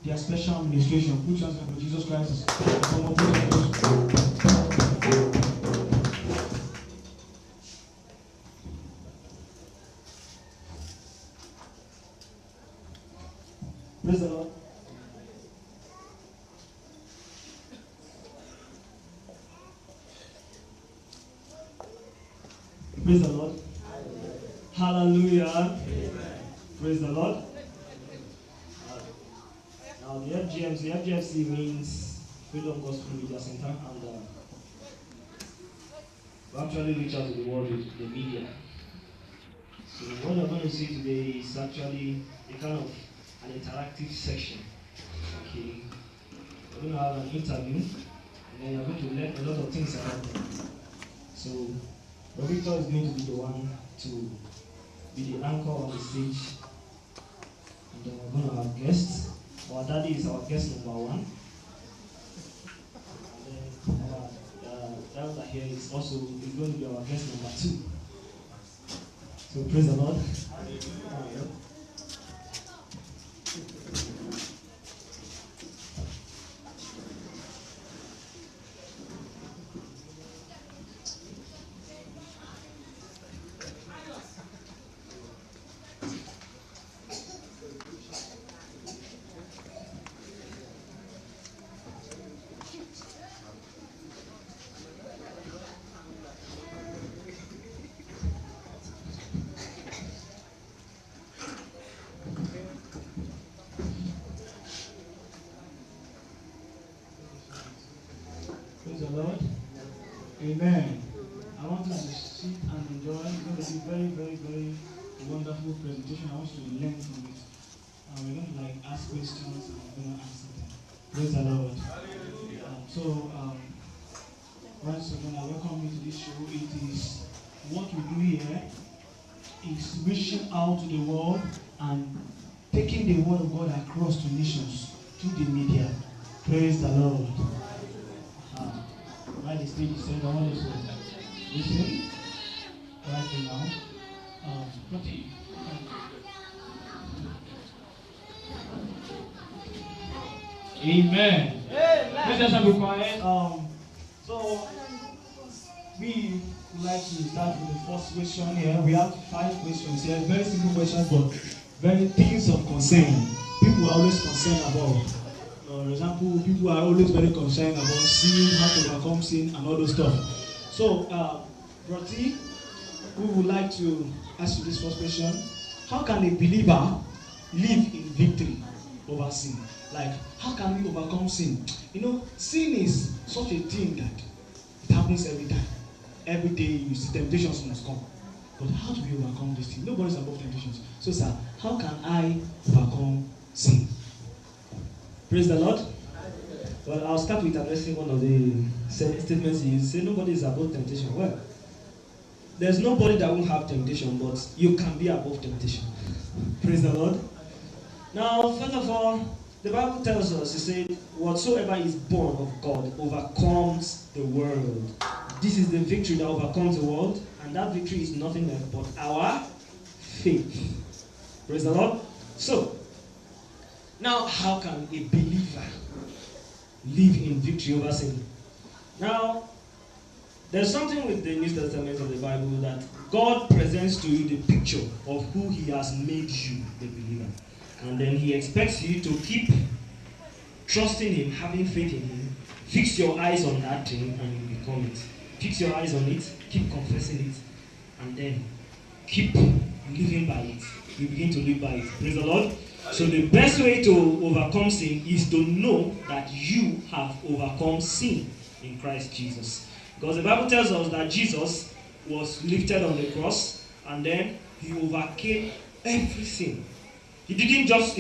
Their special administration, which has for Jesus Christ. Praise the Lord. Praise the Lord. Hallelujah. Amen. Praise the Lord. Now the FGMC means Freedom Gospel Media Center, and we actually reach out to the world with the media. So what you're going to see today is actually a kind of an interactive section. Okay, we're going to have an interview, and then you're going to learn a lot of things about them. So Victor is going to be the one to be the anchor on the stage, and then we're going to have guests. Our daddy is our guest number one. And then our elder here is also going to be our guest number two. So praise the Lord. Lord. Amen. I want us to sit and enjoy. It's going to be very, very, very wonderful presentation. I want you to learn from it. we're going to ask questions and we're going to answer them. Praise the Lord. Once again, I welcome you to this show. It is what we do here is reaching out to the world and taking the word of God across to nations through the media. Praise the Lord. Right, the stage is said, I want us to listen right now. Amen. Let's just be quiet. So we would like to start with the first question here. We have 5 questions here. Very simple questions, but very things of concern. People are always concerned about. For example, people are always very concerned about sin, how to overcome sin, and all those stuff. So, Broti, we would like to ask you this first question. How can a believer live in victory over sin? Like, how can we overcome sin? You know, sin is such a thing that it happens every time. Every day you see temptations must come. But how do we overcome this thing? Nobody's above temptations. So, sir, how can I overcome sin? Praise the Lord. Well, I'll start with addressing one of the statements you say nobody is above temptation. Well, there's nobody that won't have temptation, but you can be above temptation. Praise the Lord. Now, first of all, the Bible tells us, it said, whatsoever is born of God overcomes the world. This is the victory that overcomes the world, and that victory is nothing else but our faith. Praise the Lord. So, now how can a believer live in victory over sin? Now, there's something with the New Testament of the Bible that God presents to you the picture of who He has made you, the believer. And then He expects you to keep trusting Him, having faith in Him. Fix your eyes on that thing and you become it. Fix your eyes on it, keep confessing it, and then keep living by it. You begin to live by it. Praise the Lord. So the best way to overcome sin is to know that you have overcome sin in Christ Jesus. Because the Bible tells us that Jesus was lifted on the cross and then He overcame every sin. He didn't just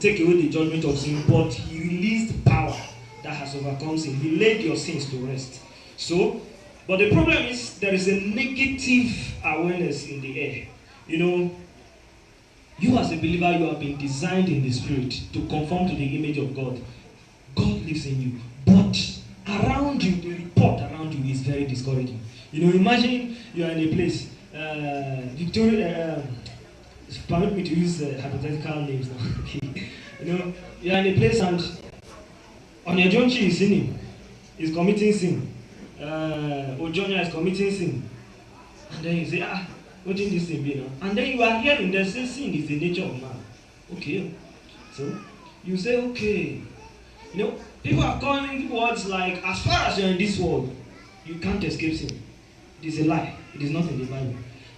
take away the judgment of sin, but He released power that has overcome sin. He laid your sins to rest. So, but the problem is there is a negative awareness in the air. You know, you as a believer, you have been designed in the spirit to conform to the image of God. God lives in you. But around you, the report around you is very discouraging. You know, imagine you are in a place, permit me to use hypothetical names now. You know, you are in a place and Onyejonchi is sinning, is committing sin. Ojonya is committing sin. And then you say, what in this thing be now? And then you are hearing that sin is the nature of man. Okay. So you say, okay. You know, people are calling words like, as far as you are in this world, you can't escape sin. It is a lie. It is not in the Bible.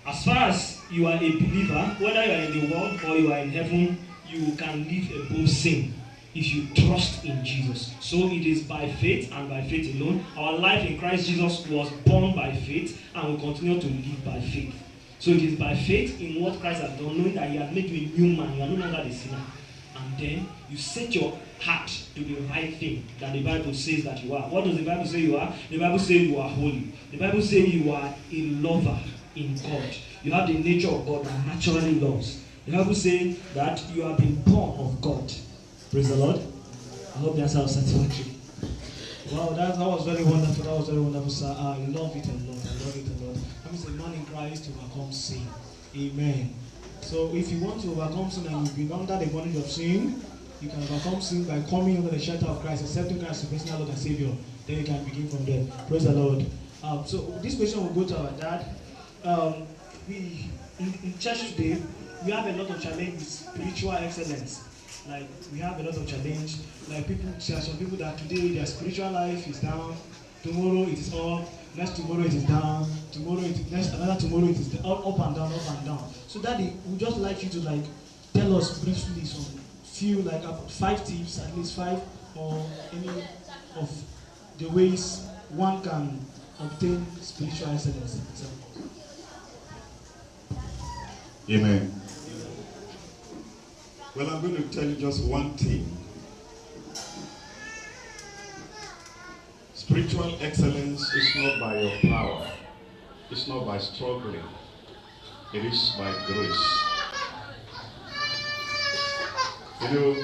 As far as you are a believer, whether you are in the world or you are in heaven, you can live above sin if you trust in Jesus. So it is by faith and by faith alone. Our life in Christ Jesus was born by faith and will continue to live by faith. So it is by faith in what Christ has done, knowing that He has made you a new man. You are no longer the sinner. And then you set your heart to the right thing that the Bible says that you are. What does the Bible say you are? The Bible says you are holy. The Bible says you are a lover in God. You have the nature of God that naturally loves. The Bible says that you have been born of God. Praise the Lord. I hope that's satisfactory. Wow, that was very wonderful. That was very wonderful, sir. I love it a lot. I love it a lot. That means a man in Christ to overcome sin. Amen. So if you want to overcome sin and you've been under the bondage of sin, you can overcome sin by coming under the shelter of Christ, accepting Christ as personal Lord and Savior. Then you can begin from there. Praise the Lord. So this question will go to our dad. We in church today, we have a lot of challenge with spiritual excellence. Like we have a lot of challenge. Like there are some people that today their spiritual life is down. Tomorrow it is up. Next tomorrow it is down. Tomorrow it is another tomorrow it is up and down, up and down. So Daddy, we just like you to tell us briefly some few 5 tips, at least 5, or any of the ways one can obtain spiritual excellence. So. Amen. Well, I'm going to tell you just one thing. Spiritual excellence is not by your power. It's not by struggling. It is by grace. You know,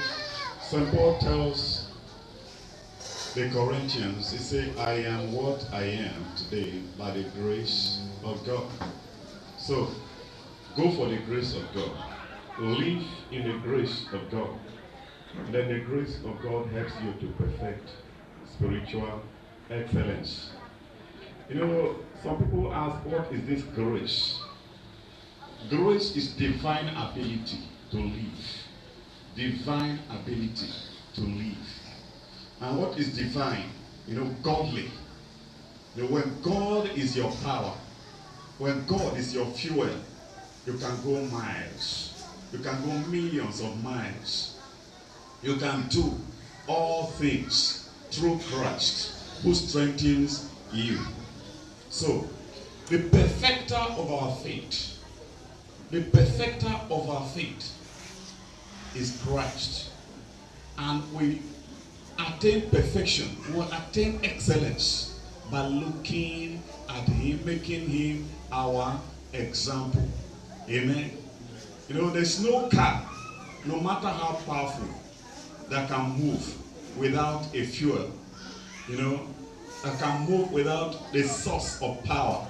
St. Paul tells the Corinthians, he said, I am what I am today by the grace of God. So, go for the grace of God. Live in the grace of God. And then the grace of God helps you to perfect spiritual excellence. You know, some people ask, what is this grace? Grace is divine ability to live. Divine ability to live. And what is divine? You know, godly. You know, when God is your power, when God is your fuel, you can go miles. You can go millions of miles. You can do all things through Christ who strengthens you. So, the perfecter of our faith, the perfecter of our faith is Christ. And we attain perfection, we attain excellence by looking at him, making him our example. Amen. You know, there's no car, no matter how powerful, that can move without a fuel. You know, that can move without the source of power.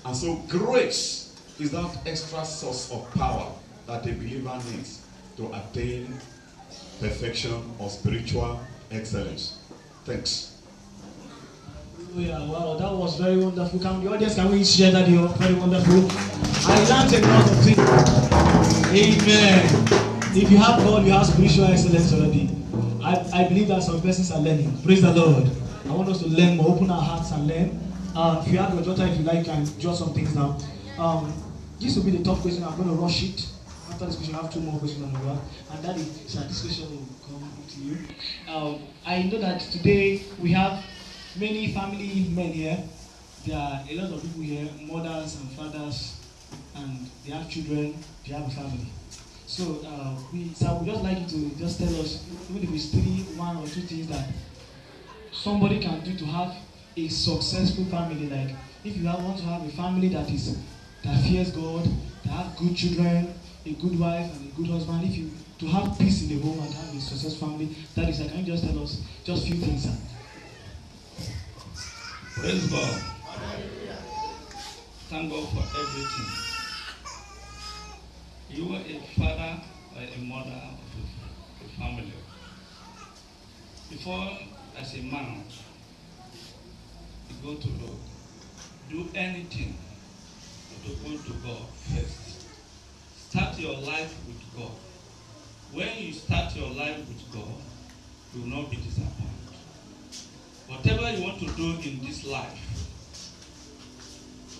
And so grace is that extra source of power that a believer needs to attain perfection or spiritual excellence. Thanks. Yeah, wow, that was very wonderful. Can the audience, can we share that? You're very wonderful. I learned a lot of things. Amen. If you have God, you have spiritual excellence already. I believe that some persons are learning. Praise the Lord. I want us to learn more, open our hearts and learn. If you have your daughter, if you like, can jot some things down. This will be the top question. I'm going to rush it. After this question, I have 2 more questions on the ground. And that is, this question will come to you. I know that today we have many family men here. There are a lot of people here, mothers and fathers, and they have children, they have a family. So I would just like you to just tell us, even if it's 3, 1 or 2 things that somebody can do to have a successful family. Like if you want to have a family that fears God, that have good children, a good wife and a good husband, if you to have peace in the home and have a successful family, that is, can you just tell us just a few things? Praise God. Thank God for everything. You are a father or a mother of a family. Before, as a man, you go to Lord, do anything to go to God first. Start your life with God. When you start your life with God, you will not be disappointed. Whatever you want to do in this life,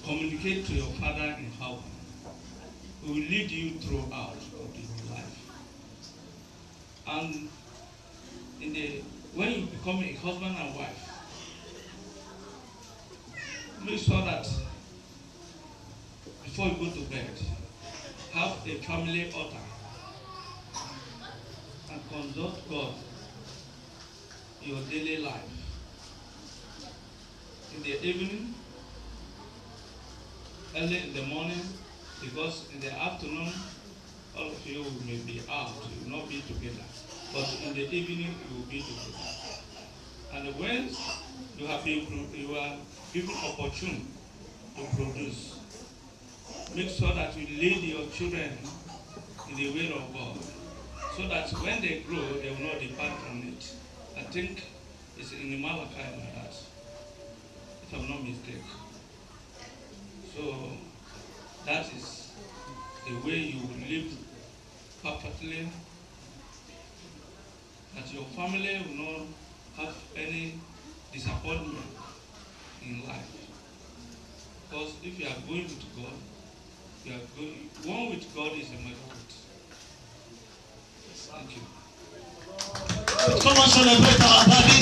communicate to your Father in heaven. He will lead you throughout your life. And when you become a husband and wife, make sure that before you go to bed, have a family altar and consult God in your daily life. In the evening, early in the morning, because in the afternoon, all of you may be out, you will not be together. But in the evening, you will be together. And when you are given opportunity to produce, make sure that you lead your children in the way of God, so that when they grow, they will not depart from it. I think it's in the Malachi like that, if I'm not mistaken. So that is the way you will live perfectly, that your family will not have any disappointment in life. Because if you are going with God, you are going, one with God is a majority. Thank you. Come on, celebrate our daddy.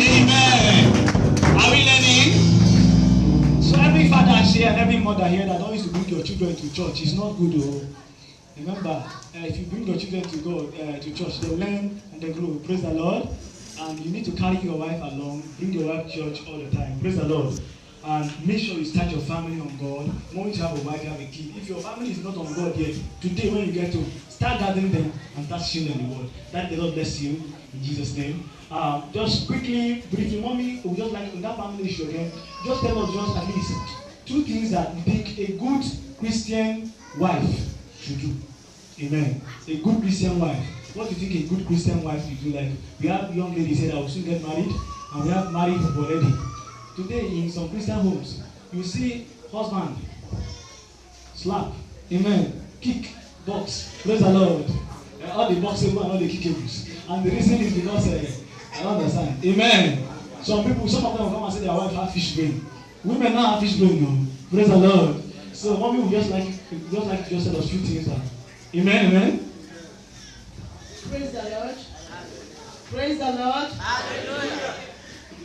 Amen. Are we learning? So every father here and every mother here that don't used to bring your children to church is not good. Remember, if you bring your children to God, to church, they learn and they grow. Praise the Lord. And you need to carry your wife along. Bring your wife to church all the time. Praise the Lord. And make sure you start your family on God. Once you have a wife, you have a kid. If your family is not on God yet, today when you get to start gathering them and start sharing the word. That the Lord bless you in Jesus' name. Just quickly, briefly, mommy, we just like in that family issue again. Just tell us just at least 2 things that you think a good Christian wife should do. Amen. A good Christian wife. What do you think a good Christian wife should do? Like we have young ladies here that will soon get married, and we have married people already. Today in some Christian homes, you see husband slap, amen, kick, box, praise the Lord. All the boxable and all the kickables. And the reason is because I don't understand. Amen. Some of them will come and say their wife have fish brain. Women now have fish brain, no. Praise the Lord. So mommy will just like to just tell us few things. Amen, amen. Praise the Lord. Praise the Lord. Hallelujah.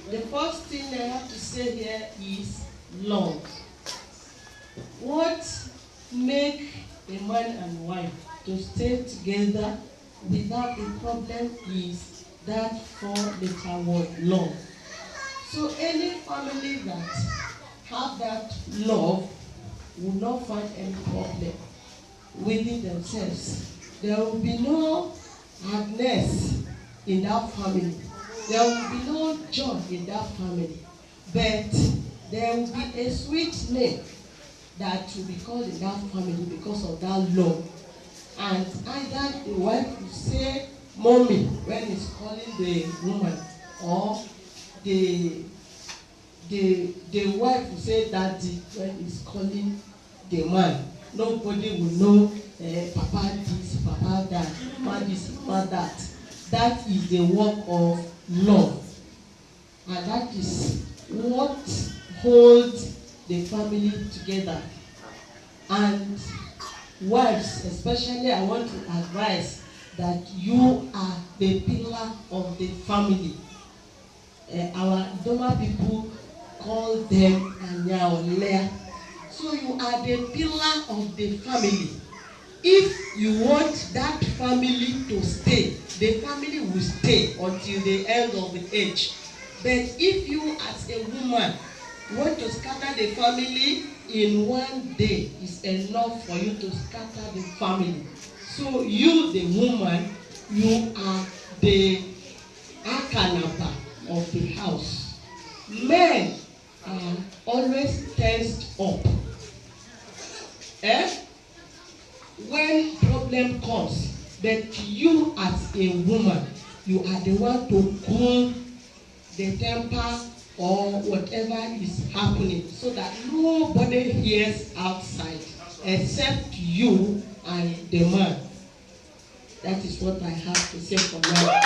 The first thing I have to say here is love. What make a man and wife to stay together without a problem is that 4-letter word, love. So any family that have that love will not find any problem within themselves. There will be no hardness in that family. There will be no joy in that family. But there will be a sweet name that will be called in that family because of that love. And either the wife will say mommy when he's calling the woman, or the wife will say daddy when he's calling the man. Nobody will know papa this, papa that, mama this, mama that. That is the work of love. And that is what holds the family together. And wives, especially, I want to advise that you are the pillar of the family. Our Doma people call them Anyaolea. So you are the pillar of the family. If you want that family to stay, the family will stay until the end of the age. But if you as a woman want to scatter the family in one day, is enough for you to scatter the family. So you, the woman, you are the akanapa of the house. Men are always tensed up. When problem comes, but you as a woman, you are the one to cool the temper or whatever is happening, so that nobody hears outside except you and the man. That is what I have to say for now.